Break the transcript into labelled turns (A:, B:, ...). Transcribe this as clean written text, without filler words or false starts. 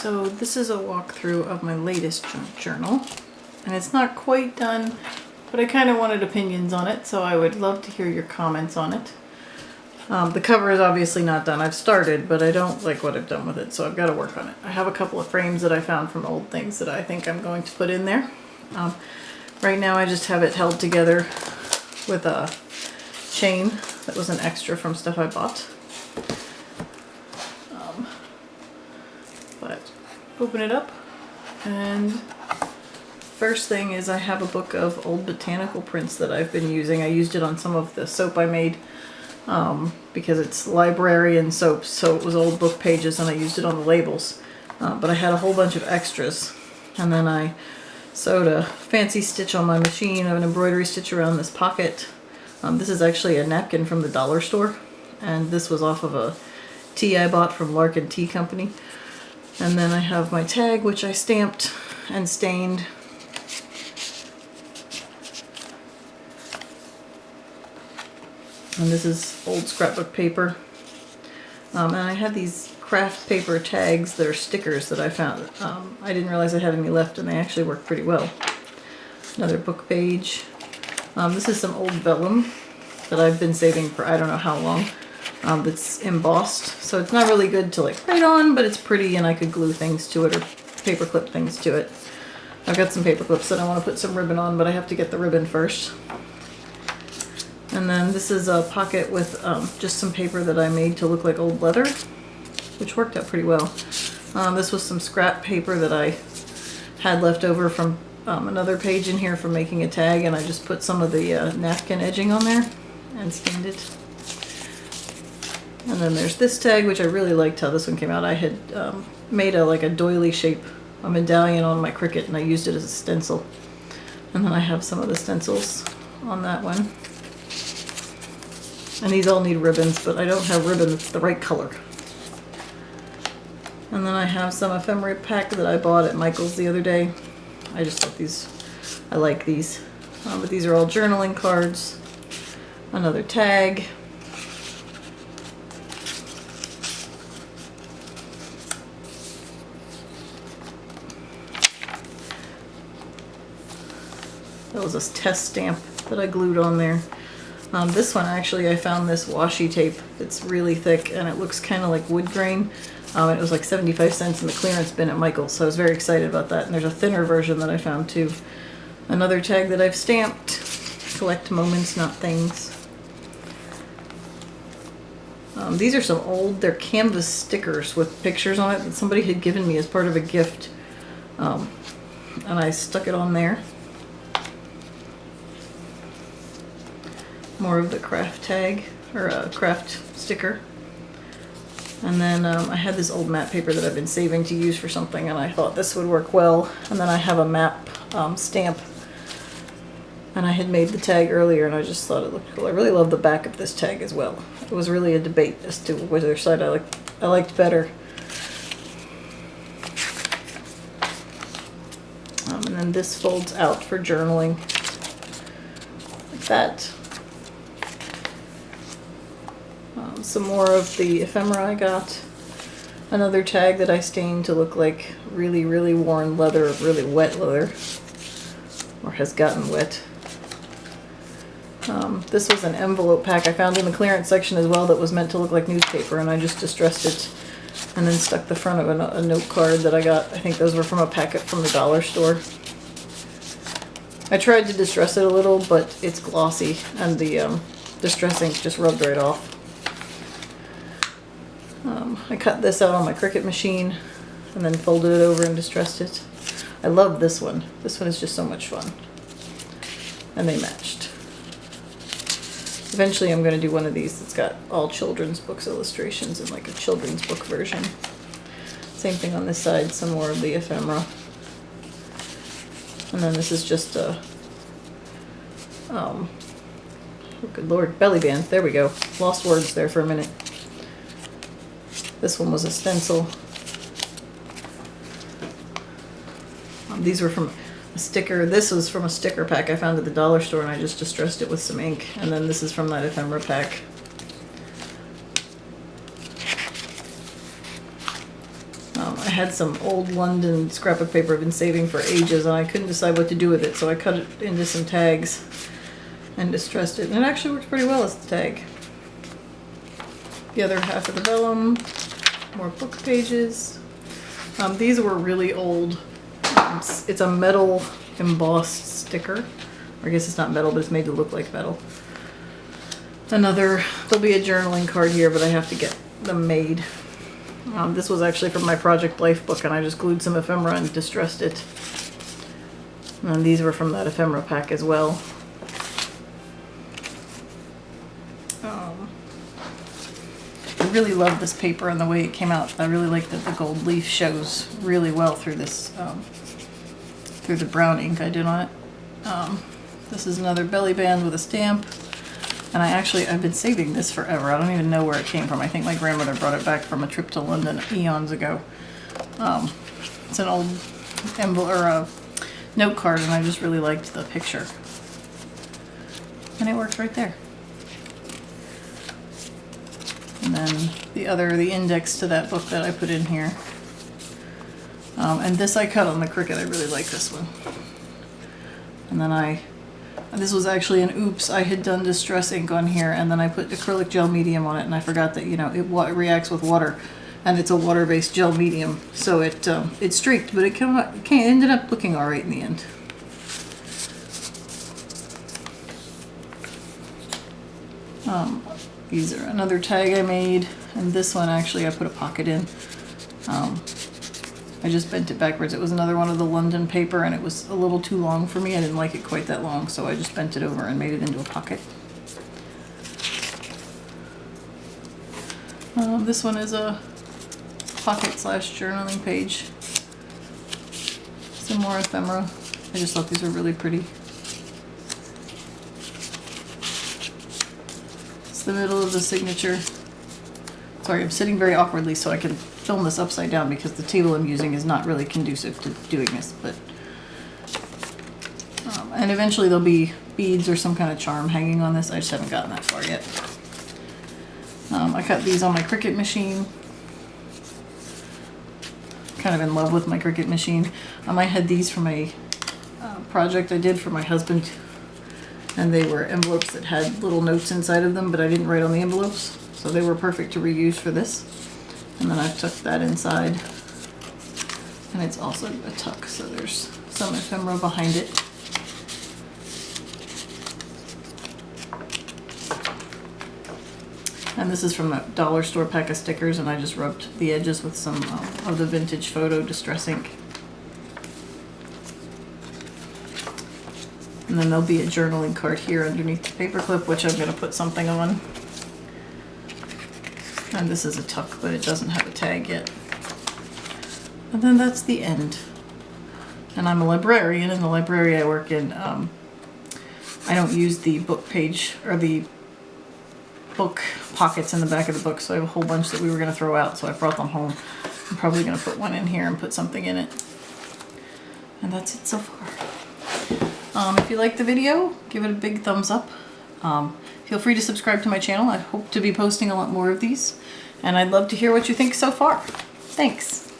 A: So this is a walkthrough of my latest junk journal, and it's not quite done, but I kind of wanted opinions on it, so I would love to hear your comments on it. The cover is obviously not done. I've started, but I don't like what I've done with it, so I've got to work on it. I have a couple of frames that I found from old things that I think I'm going to put in there. Right now I just have it held together with a chain that was an extra from stuff I bought. But open it up, and first thing is I have a book of old botanical prints that I've been using. I used it on some of the soap I made because it's librarian soap, so it was old book pages, and I used it on the labels. But I had a whole bunch of extras, and then I sewed a fancy stitch on my machine of an embroidery stitch around this pocket. This is actually a napkin from the dollar store, and this was off of a tea I bought from Larkin Tea Company. And then I have my tag, which I stamped and stained. And this is old scrapbook paper. And I had these craft paper tags that are stickers that I found. I didn't realize I had any left, and they actually work pretty well. Another book page. This is some old vellum that I've been saving for I don't know how long. That's embossed, so it's not really good to like write on, but it's pretty, and I could glue things to it or paperclip things to it. I've got some paper clips that I want to put some ribbon on, but I have to get the ribbon first. And then this is a pocket with just some paper that I made to look like old leather, which worked out pretty well. This was some scrap paper that I had left over from another page in here from making a tag, and I just put some of the napkin edging on there and stained it. And then there's this tag, which I really liked how this one came out. I had made like a doily shape, a medallion on my Cricut, and I used it as a stencil. And then I have some of the stencils on that one. And these all need ribbons, but I don't have ribbon that's the right color. And then I have some ephemera pack that I bought at Michael's the other day. I just thought these, I like these. But these are all journaling cards. Another tag. That was a test stamp that I glued on there. This one, actually, I found this washi tape. It's really thick, and it looks kind of like wood grain. It was like 75 cents in the clearance bin at Michael's, so I was very excited about that. And there's a thinner version that I found, too. Another tag that I've stamped. Collect moments, not things. These are some old, they're canvas stickers with pictures on it that somebody had given me as part of a gift. And I stuck it on there. More of the craft tag, or a craft sticker. And then I had this old map paper that I've been saving to use for something, and I thought this would work well. And then I have a map stamp, and I had made the tag earlier, and I just thought it looked cool. I really love the back of this tag as well. It was really a debate as to which side I liked better. And then this folds out for journaling, like that. Some more of the ephemera I got. Another tag that I stained to look like really, really worn leather, really wet leather, or has gotten wet. This was an envelope pack I found in the clearance section as well that was meant to look like newspaper, and I just distressed it and then stuck the front of a note card that I got. I think those were from a packet from the dollar store. I tried to distress it a little, but it's glossy, and the distress ink just rubbed right off. I cut this out on my Cricut machine and then folded it over and distressed it. I love this one. This one is just so much fun. And they matched. Eventually I'm going to do one of these that's got all children's books illustrations in like a children's book version. Same thing on this side, some more of the ephemera. And then this is just a, oh good lord, belly band. There we go. Lost words there for a minute. This one was a stencil. These were from a sticker. This was from a sticker pack I found at the dollar store, and I just distressed it with some ink. And then this is from that ephemera pack. I had some old London scrapbook paper I've been saving for ages, and I couldn't decide what to do with it, so I cut it into some tags and distressed it, and it actually works pretty well as the tag. The other half of the vellum, more book pages. These were really old. It's a metal embossed sticker. Or I guess it's not metal, but it's made to look like metal. There'll be a journaling card here, but I have to get them made. This was actually from my Project Life book, and I just glued some ephemera and distressed it. And these were from that ephemera pack as well. I really love this paper and the way it came out. I really like that the gold leaf shows really well through this, through the brown ink I did on it. This is another belly band with a stamp. And I've been saving this forever. I don't even know where it came from. I think my grandmother brought it back from a trip to London eons ago. It's an old note card, and I just really liked the picture. And it works right there. And then the index to that book that I put in here. And this I cut on the Cricut. I really like this one. And then this was actually an oops. I had done distress ink on here, and then I put acrylic gel medium on it, and I forgot that, you know, it reacts with water, and it's a water-based gel medium, so it streaked, but it ended up looking all right in the end. These are another tag I made, and this one actually I put a pocket in. I just bent it backwards. It was another one of the London paper, and it was a little too long for me. I didn't like it quite that long, so I just bent it over and made it into a pocket. This one is a pocket / journaling page. Some more ephemera. I just thought these were really pretty. It's the middle of the signature. Sorry, I'm sitting very awkwardly so I can film this upside down because the table I'm using is not really conducive to doing this, but and eventually there'll be beads or some kind of charm hanging on this. I just haven't gotten that far yet. I cut these on my Cricut machine. Kind of in love with my Cricut machine. I had these from a project I did for my husband, and they were envelopes that had little notes inside of them, but I didn't write on the envelopes, so they were perfect to reuse for this. And then I've tucked that inside, and it's also a tuck, so there's some ephemera behind it. And this is from a dollar store pack of stickers, and I just rubbed the edges with some of the vintage photo distress ink. And then there'll be a journaling card here underneath the paperclip, which I'm going to put something on. And this is a tuck, but it doesn't have a tag yet. And then that's the end. And I'm a librarian. In the library I work in, I don't use the book page or the book pockets in the back of the book, so I have a whole bunch that we were going to throw out, so I brought them home. I'm probably going to put one in here and put something in it. And that's it so far. If you liked the video, give it a big thumbs up. Feel free to subscribe to my channel. I hope to be posting a lot more of these, and I'd love to hear what you think so far. Thanks.